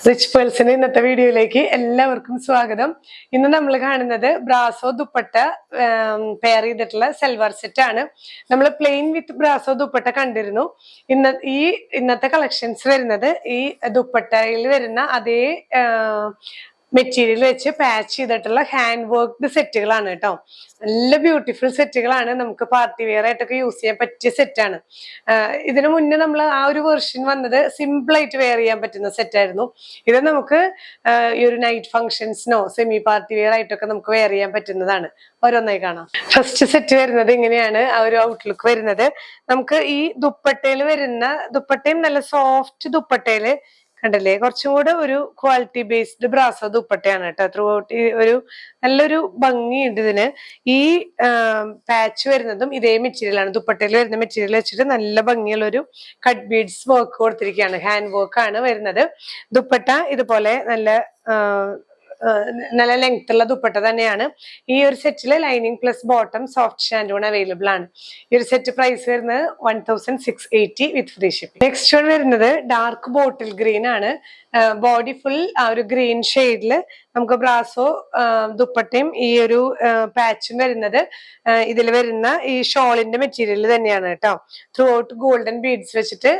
Rich പേഴ്സിന് ഇന്നത്തെ വീഡിയോയിലേക്ക് എല്ലാവർക്കും സ്വാഗതം. ഇന്ന് നമ്മൾ കാണുന്നത് ബ്രാസോ ദുപ്പട്ട പെയർ ചെയ്തിട്ടുള്ള സൽവാർ സെറ്റ് ആണ്. നമ്മൾ പ്ലെയിൻ വിത്ത് ബ്രാസോ ദുപ്പട്ട കണ്ടിരുന്നു. ഇന്നത്തെ കളക്ഷൻസ് വരുന്നത് ഈ ദുപ്പട്ടയിൽ വരുന്ന അതേ മെറ്റീരിയൽ വെച്ച് പാച്ച് ചെയ്തിട്ടുള്ള ഹാൻഡ് വർക്ക്ഡ് സെറ്റുകളാണ് കേട്ടോ. നല്ല ബ്യൂട്ടിഫുൾ സെറ്റുകളാണ്. നമുക്ക് പാർട്ടി വെയർ ആയിട്ടൊക്കെ യൂസ് ചെയ്യാൻ പറ്റിയ സെറ്റാണ്. ഇതിനു മുന്നേ നമ്മൾ ആ ഒരു വെർഷൻ വന്നത് സിമ്പിൾ ആയിട്ട് വെയർ ചെയ്യാൻ പറ്റുന്ന സെറ്റായിരുന്നു. ഇത് നമുക്ക് ഈ ഒരു നൈറ്റ് ഫംഗ്ഷൻസിനോ സെമി പാർട്ടി വെയർ ആയിട്ടൊക്കെ നമുക്ക് വെയർ ചെയ്യാൻ പറ്റുന്നതാണ്. ഓരോന്നായി കാണാം. ഫസ്റ്റ് സെറ്റ് വരുന്നത് ഇങ്ങനെയാണ് ആ ഒരു ഔട്ട്ലുക്ക് വരുന്നത്. നമുക്ക് ഈ ദുപ്പട്ടയിൽ വരുന്ന ദുപ്പട്ടയും നല്ല സോഫ്റ്റ് ദുപ്പട്ടയില് കണ്ടല്ലേ, കുറച്ചും കൂടെ ഒരു ക്വാളിറ്റി ബേസ്ഡ് ബ്രാസോ ദുപ്പട്ടയാണ് കേട്ടോ. ത്രൂ ഔട്ട് ഒരു നല്ലൊരു ഭംഗിയുണ്ട് ഇതിന്. ഈ പാച്ച് വരുന്നതും ഇതേ മെറ്റീരിയൽ ആണ്. ദുപ്പട്ടയിൽ വരുന്ന മെറ്റീരിയൽ വെച്ചിട്ട് നല്ല ഭംഗിയുള്ള ഒരു കട്ട് ബീഡ്സ് വർക്ക് കൊടുത്തിരിക്കുകയാണ്. ഹാൻഡ് വർക്ക് ആണ് വരുന്നത്. ദുപ്പട്ട ഇതുപോലെ നല്ല ലെങ്ത് ഉള്ള ദുപ്പട്ട തന്നെയാണ്. ഈ ഒരു സെറ്റില് lining plus bottom soft shantoon available ആണ്. ഈ ഒരു സെറ്റ് പ്രൈസ് വരുന്നത് 1680 with free shipping. Next one വരുന്നത് ഡാർക്ക് ബോട്ടിൽ ഗ്രീൻ ആണ്. ബോഡി ഫുൾ ആ ഒരു ഗ്രീൻ ഷെയ്ഡില് നമുക്ക് ബ്രാസോ ദുപ്പട്ടയും ഈ ഒരു പാച്ചും വരുന്നത് ഇതിൽ വരുന്ന ഈ ഷോളിന്റെ മെറ്റീരിയൽ തന്നെയാണ് കേട്ടോ. ത്രൂ ഔട്ട് ഗോൾഡൻ ബീഡ്സ് വെച്ചിട്ട്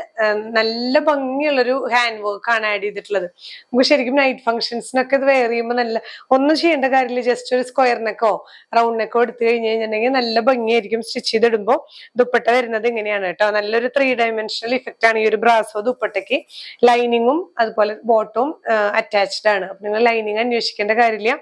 നല്ല ഭംഗിയുള്ളൊരു ഹാൻഡ് വർക്ക് ആണ് ആഡ് ചെയ്തിട്ടുള്ളത്. നമുക്ക് ശരിക്കും നൈറ്റ് ഫംഗ്ഷൻസിനൊക്കെ ഇത് വെയർ ചെയ്യുമ്പോൾ നല്ല ഒന്നും ചെയ്യേണ്ട കാര്യമില്ല. ജസ്റ്റ് ഒരു സ്ക്വയർ നെക്കോ റൗണ്ട് നെക്കോ എടുത്തു കഴിഞ്ഞ് കഴിഞ്ഞിട്ടുണ്ടെങ്കിൽ നല്ല ഭംഗിയായിരിക്കും. സ്റ്റിച്ച് ചെയ്തിടുമ്പോൾ ദുപ്പട്ട വരുന്നത് ഇങ്ങനെയാണ് കേട്ടോ. നല്ലൊരു 3 ഡയമെൻഷണൽ ഇഫക്റ്റ് ആണ് ഈ ഒരു ബ്രാസോ ദുപ്പട്ടയ്ക്ക്. ലൈനിങ്ങും അതുപോലെ ബോട്ടവും അറ്റാച്ച്ഡ് ആണ്. അപ്പൊ നിങ്ങൾ ലൈനിങ് അന്വേഷിക്കേണ്ട കാര്യമില്ല.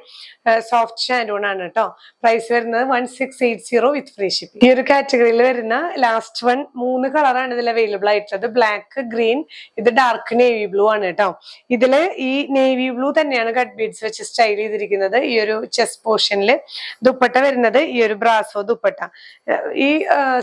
സോഫ്റ്റ് ഷാൻഡൂൺ ആണ് കേട്ടോ. പ്രൈസ് വരുന്നത് 1680 വിത്ത് ഫ്രീ ഷിപ്പിംഗ്. ഈ ഒരു കാറ്റഗറിയിൽ വരുന്ന ലാസ്റ്റ് വൺ 3 കളറാണ് ഇതിൽ അവൈലബിൾ ആയിട്ടുള്ളത്. ബ്ലാക്ക്, ഗ്രീൻ, ഇത് ഡാർക്ക് നേവി ബ്ലൂ ആണ് കേട്ടോ. ഇതില് ഈ നേവി ബ്ലൂ തന്നെയാണ് കട്ട് ബീഡ്സ് വെച്ച് സ്റ്റൈൽ ചെയ്തിരിക്കുന്നത്. ഈ ഒരു ചെസ്റ്റ് പോർഷനിൽ ദുപ്പട്ട വരുന്നത് ഈ ഒരു ബ്രാസോ ദുപ്പട്ട. ഈ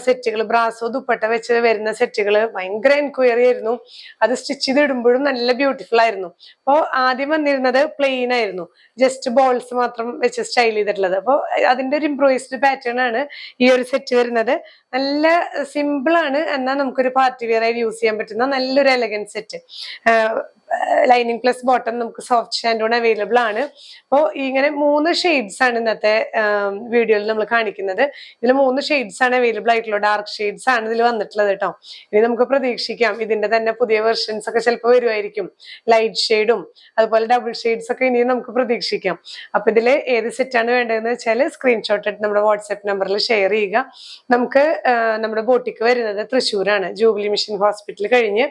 സെറ്റുകൾ ബ്രാസോ ദുപ്പട്ട വെച്ച് വരുന്ന സെറ്റുകൾ ഭയങ്കര എൻക്വയറി ആയിരുന്നു. അത് സ്റ്റിച്ച് ചെയ്തിടുമ്പോഴും നല്ല ബ്യൂട്ടിഫുൾ ആയിരുന്നു. അപ്പോ ആദ്യം വന്നിരുന്നത് പ്ലെയിൻ ആയിരുന്നു, ജസ്റ്റ് ബോൾസ് മാത്രം വെച്ച് സ്റ്റൈൽ ചെയ്തിട്ടുള്ളത്. അപ്പോൾ അതിന്റെ ഒരു ഇംപ്രൂവൈസ്ഡ് പാറ്റേൺ ആണ് ഈ ഒരു സെറ്റ് വരുന്നത്. നല്ല സിമ്പിൾ ആണ്, എന്നാൽ നമുക്കൊരു പാർട്ടി വെയർ ആയി യൂസ് ചെയ്യാൻ പറ്റുന്ന നല്ലൊരു elegant set. Lining plus bottom നമുക്ക് സോഫ്റ്റ് ഷാൻഡൂൺ അവൈലബിൾ ആണ്. അപ്പോൾ ഇങ്ങനെ 3 ഷെയ്ഡ്സ് ആണ് ഇന്നത്തെ വീഡിയോയിൽ നമ്മൾ കാണിക്കുന്നത്. ഇതിൽ 3 ഷെയ്ഡ്സ് ആണ് അവൈലബിൾ ആയിട്ടുള്ളത്. ഡാർക്ക് ഷെയ്ഡ്സ് ആണ് ഇതിൽ വന്നിട്ടുള്ളത് കേട്ടോ. ഇനി നമുക്ക് പ്രതീക്ഷിക്കാം ഇതിന്റെ തന്നെ പുതിയ വെർഷൻസ് ഒക്കെ ചിലപ്പോൾ വരുമായിരിക്കും. ലൈറ്റ് ഷെയ്ഡും അതുപോലെ ഡബിൾ ഷെയ്ഡ്സ് ഒക്കെ ഇനിയും നമുക്ക് പ്രതീക്ഷിക്കാം. അപ്പൊ ഇതിൽ ഏത് സെറ്റാണ് വേണ്ടതെന്ന് വെച്ചാൽ സ്ക്രീൻഷോട്ട് എടുത്ത് നമ്മുടെ വാട്സ്ആപ്പ് നമ്പറിൽ ഷെയർ ചെയ്യുക. നമുക്ക് നമ്മുടെ ബോട്ടിക്ക് വരുന്നത് തൃശ്ശൂരാണ്. ജൂബിലി മിഷൻ ഹോസ്പിറ്റൽ കഴിഞ്ഞ്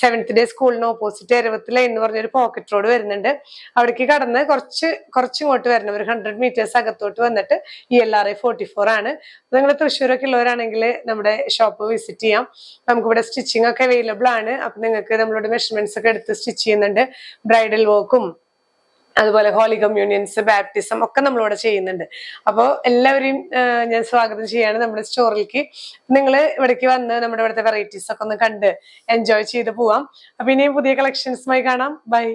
7th ഡേ സ്കൂളിന് ഓപ്പോസിറ്റ് എരവത്തില എന്ന് പറഞ്ഞൊരു പോക്കറ്റ് റോഡ് വരുന്നുണ്ട്. അവിടേക്ക് കടന്ന് കുറച്ചിങ്ങോട്ട് വരണം. ഒരു 100 മീറ്റേഴ്സ് അകത്തോട്ട് വന്നിട്ട് ELRI 44 ആണ്. നിങ്ങൾ തൃശ്ശൂരൊക്കെ ഉള്ളവരാണെങ്കിൽ നമ്മുടെ ഷോപ്പ് വിസിറ്റ് ചെയ്യാം. നമുക്കിവിടെ സ്റ്റിച്ചിങ് ഒക്കെ അവൈലബിൾ ആണ്. അപ്പൊ നിങ്ങൾക്ക് നമ്മളോട് മെഷർമെന്റ്സ് ഒക്കെ എടുത്ത് സ്റ്റിച്ച് ചെയ്യുന്നുണ്ട്. ബ്രൈഡൽ വർക്കും അതുപോലെ ഹോളി കമ്മ്യൂണിയൻസ്, ബാപ്റ്റിസം ഒക്കെ നമ്മളിവിടെ ചെയ്യുന്നുണ്ട്. അപ്പോൾ എല്ലാവരെയും ഞാൻ സ്വാഗതം ചെയ്യാണ് നമ്മുടെ സ്റ്റോറിലേക്ക്. നിങ്ങൾ ഇവിടേക്ക് വന്ന് നമ്മുടെ ഇവിടുത്തെ വെറൈറ്റീസ് ഒക്കെ ഒന്ന് കണ്ട് എൻജോയ് ചെയ്ത് പോവാം. അപ്പൊ ഇനിയും പുതിയ കളക്ഷൻസുമായി കാണാം. ബൈ.